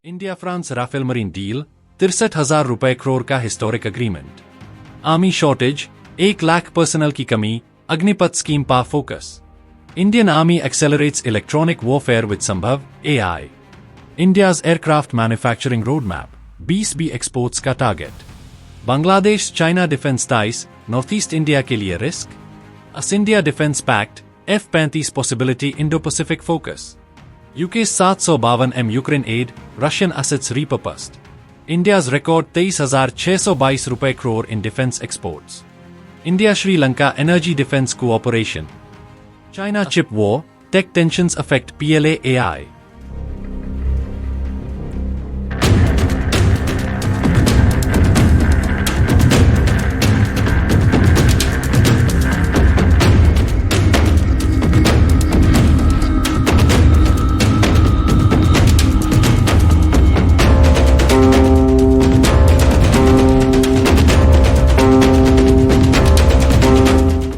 India-France Rafale marine deal 63,000 रुपए करोड़ का historic agreement. Army shortage 1 lakh personnel की कमी, अग्निपथ स्कीम पर focus. Indian army accelerates electronic warfare with Sambhav AI। India's aircraft manufacturing road map 20 exports का target. Bangladesh China defence ties north east India के लिए risk. US India defence pact F-35 possibility Indo Pacific focus. UK's 752 M Ukraine aid, Russian assets repurposed. India's record 23,622 रुपए crore in defense exports. India-Sri Lanka energy defense cooperation. China chip war, tech tensions affect PLA AI.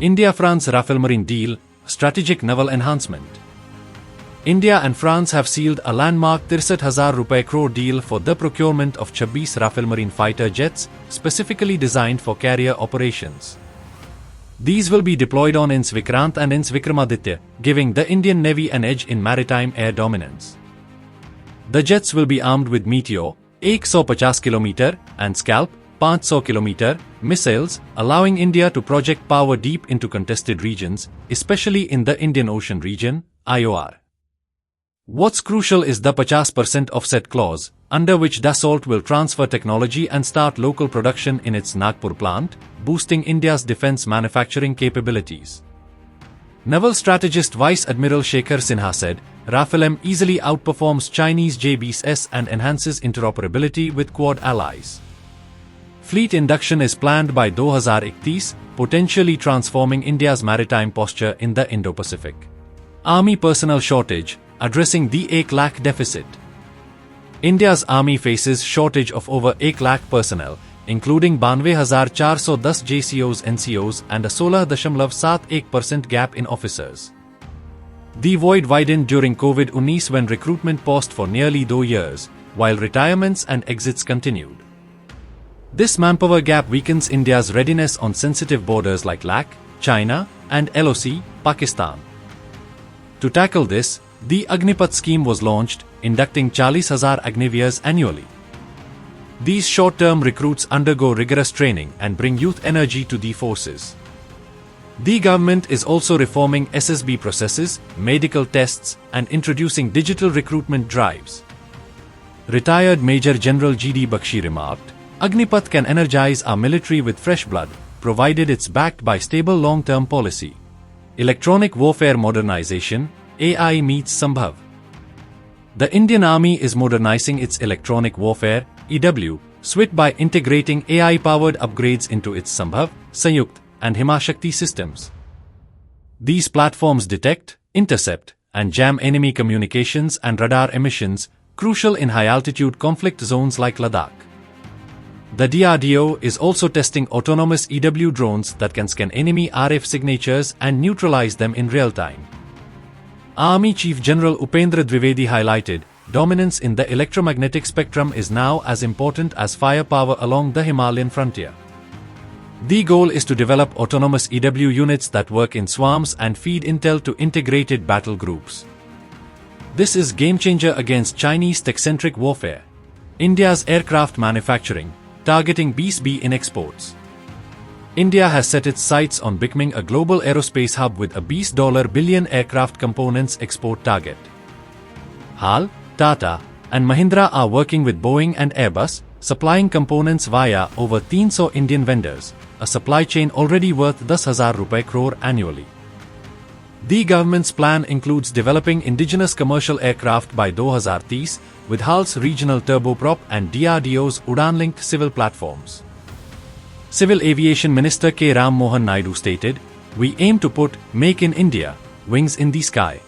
India-France Rafale Marine Deal, Strategic Naval Enhancement. India and France have sealed a landmark 63,000 रुपए crore deal for the procurement of 26 Rafale Marine fighter jets, specifically designed for carrier operations. These will be deployed on INS Vikrant and INS Vikramaditya, giving the Indian Navy an edge in maritime air dominance. The jets will be armed with Meteor, 150 km, and Scalp, 500 km, missiles, allowing India to project power deep into contested regions, especially in the Indian Ocean region, IOR. What's crucial is the 50% offset clause, under which Dassault will transfer technology and start local production in its Nagpur plant, boosting India's defense manufacturing capabilities. Naval strategist Vice Admiral Shekhar Sinha said, Rafale M easily outperforms Chinese JBS and enhances interoperability with Quad allies. Fleet induction is planned by 2031, potentially transforming India's maritime posture in the Indo-Pacific. Army personnel shortage, addressing the 1 lakh deficit. India's army faces shortage of over 1 lakh personnel, including 92,410 JCOs NCOs and a 16.71% gap in officers. The void widened during COVID-19 when recruitment paused for nearly 2 years, while retirements and exits continued. This manpower gap weakens India's readiness on sensitive borders like Ladakh, China, and LOC, Pakistan. To tackle this, the Agnipath scheme was launched, inducting 40,000 Agniveers annually. These short-term recruits undergo rigorous training and bring youth energy to the forces. The government is also reforming SSB processes, medical tests, and introducing digital recruitment drives. Retired Major General G.D. Bakshi remarked, Agnipath can energize our military with fresh blood, provided it's backed by stable long-term policy. Electronic warfare modernization, AI meets Sambhav. The Indian Army is modernizing its electronic warfare, EW, suite by integrating AI-powered upgrades into its Sambhav, Sanyukt, and Himashakti systems. These platforms detect, intercept, and jam enemy communications and radar emissions, crucial in high-altitude conflict zones like Ladakh. The DRDO is also testing autonomous EW drones that can scan enemy RF signatures and neutralize them in real time. Army Chief General Upendra Dwivedi highlighted, dominance in the electromagnetic spectrum is now as important as firepower along the Himalayan frontier. The goal is to develop autonomous EW units that work in swarms and feed intel to integrated battle groups. This is game-changer against Chinese tech-centric warfare. India's aircraft manufacturing, targeting B2B in exports. India has set its sights on becoming a global aerospace hub with a $20 billion aircraft components export target. HAL, Tata, and Mahindra are working with Boeing and Airbus, supplying components via over 300 Indian vendors, a supply chain already worth 10,000 rupees crore annually. The government's plan includes developing indigenous commercial aircraft by 2030, with HAL's regional turboprop and DRDO's Udan-linked civil platforms. Civil Aviation Minister K. Ram Mohan Naidu stated, "We aim to put Make in India, wings in the sky."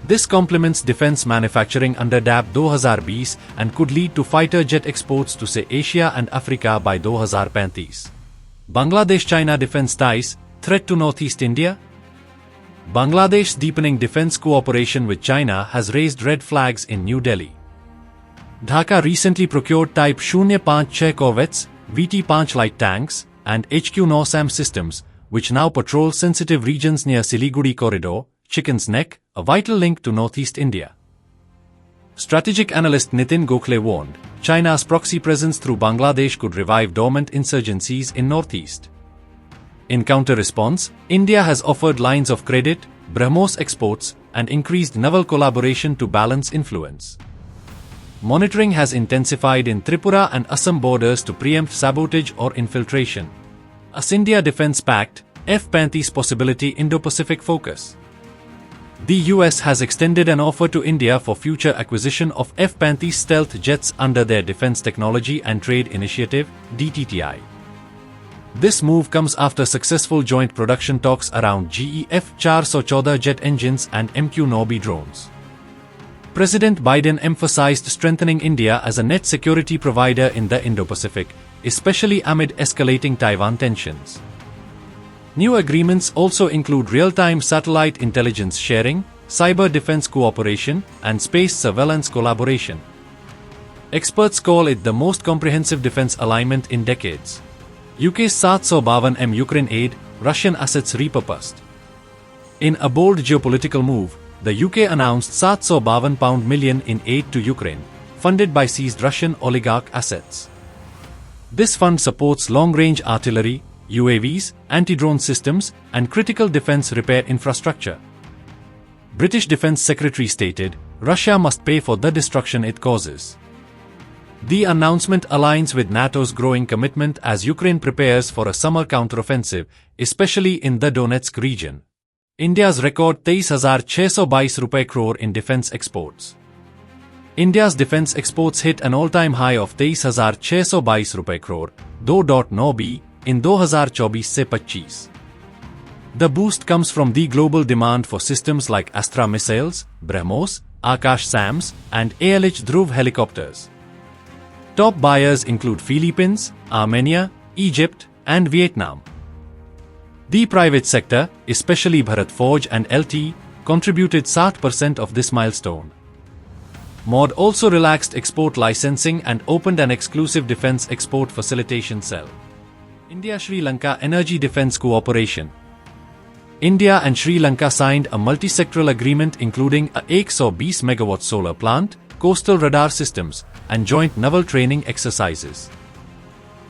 This complements defense manufacturing under DAB 2020 and could lead to fighter jet exports to say Asia and Africa by 2035. Bangladesh-China defense ties, threat to Northeast India? Bangladesh's deepening defense cooperation with China has raised red flags in New Delhi. Dhaka recently procured Type 056 corvettes, VT-5 light tanks, and HQ-9 systems, which now patrol sensitive regions near Siliguri Corridor, Chicken's Neck, a vital link to northeast India. Strategic analyst Nitin Gokhale warned, China's proxy presence through Bangladesh could revive dormant insurgencies in northeast. In counter-response, India has offered lines of credit, BrahMos exports, and increased naval collaboration to balance influence. Monitoring has intensified in Tripura and Assam borders to preempt sabotage or infiltration. As India Defence Pact, F-35 possibility Indo-Pacific focus. The US has extended an offer to India for future acquisition of F-35 stealth jets under their Defence Technology and Trade Initiative, DTTI. This move comes after successful joint production talks around GE F-414 jet engines and MQ-9B drones. President Biden emphasized strengthening India as a net security provider in the Indo-Pacific, especially amid escalating Taiwan tensions. New agreements also include real-time satellite intelligence sharing, cyber defense cooperation, and space surveillance collaboration. Experts call it the most comprehensive defense alignment in decades. UK's 752 Ukraine aid, Russian assets repurposed. In a bold geopolitical move, the UK announced £752 million in aid to Ukraine, funded by seized Russian oligarch assets. This fund supports long-range artillery, UAVs, anti-drone systems, and critical defense repair infrastructure. British Defence Secretary stated, Russia must pay for the destruction it causes. The announcement aligns with NATO's growing commitment as Ukraine prepares for a summer counteroffensive, especially in the Donetsk region. India's record 23,622 crore in defense exports. India's defense exports hit an all-time high of 23,622 crore, 2.9 in 2024-25. The boost comes from the global demand for systems like Astra missiles, BrahMos, Akash SAMs, and ALH Dhruv helicopters. Top buyers include Philippines, Armenia, Egypt, and Vietnam. The private sector, especially Bharat Forge and LT, contributed 60% of this milestone. MOD also relaxed export licensing and opened an exclusive defense export facilitation cell. India-Sri Lanka Energy Defense Cooperation. India and Sri Lanka signed a multi-sectoral agreement including a 120 MW solar plant, coastal radar systems, and joint naval training exercises.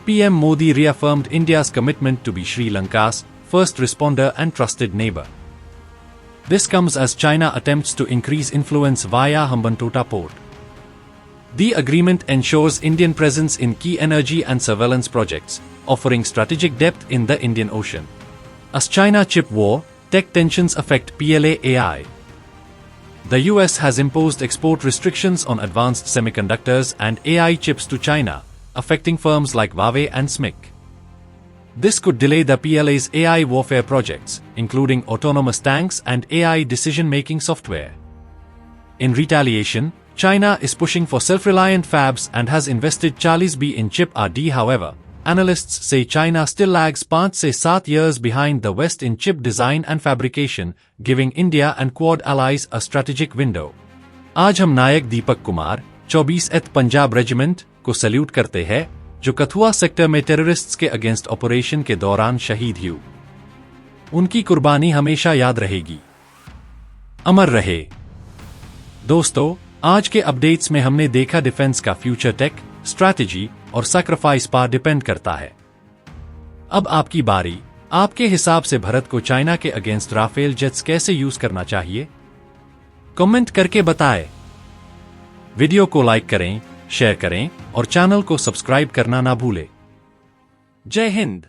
PM Modi reaffirmed India's commitment to be Sri Lanka's first responder and trusted neighbor. This comes as China attempts to increase influence via Hambantota port. The agreement ensures Indian presence in key energy and surveillance projects, offering strategic depth in the Indian Ocean. As China chip war, tech tensions affect PLA AI. The US has imposed export restrictions on advanced semiconductors and AI chips to China, affecting firms like Huawei and SMIC. This could delay the PLA's AI warfare projects, including autonomous tanks and AI decision-making software. In retaliation, China is pushing for self-reliant fabs and has invested Charles B in chip R&D. However, analysts say China still lags 5 to 7 years behind the West in chip design and fabrication, giving India and Quad allies a strategic window. आज हम नायक Deepak Kumar 24th Punjab regiment को salute करते हैं, जो Kathua sector में terrorists के against operation के दौरान शहीद हुए। उनकी कुर्बानी हमेशा याद रहेगी। अमर रहे। दोस्तों, आज के अपडेट्स में हमने देखा डिफेंस का फ्यूचर टेक, स्ट्रैटेजी और सैक्रिफाइस पर डिपेंड करता है। अब आपकी बारी। आपके हिसाब से भारत को चाइना के अगेंस्ट राफेल जेट्स कैसे यूज करना चाहिए? कमेंट करके बताएं। वीडियो को लाइक करें, शेयर करें और चैनल को सब्सक्राइब करना ना भूलें। जय हिंद।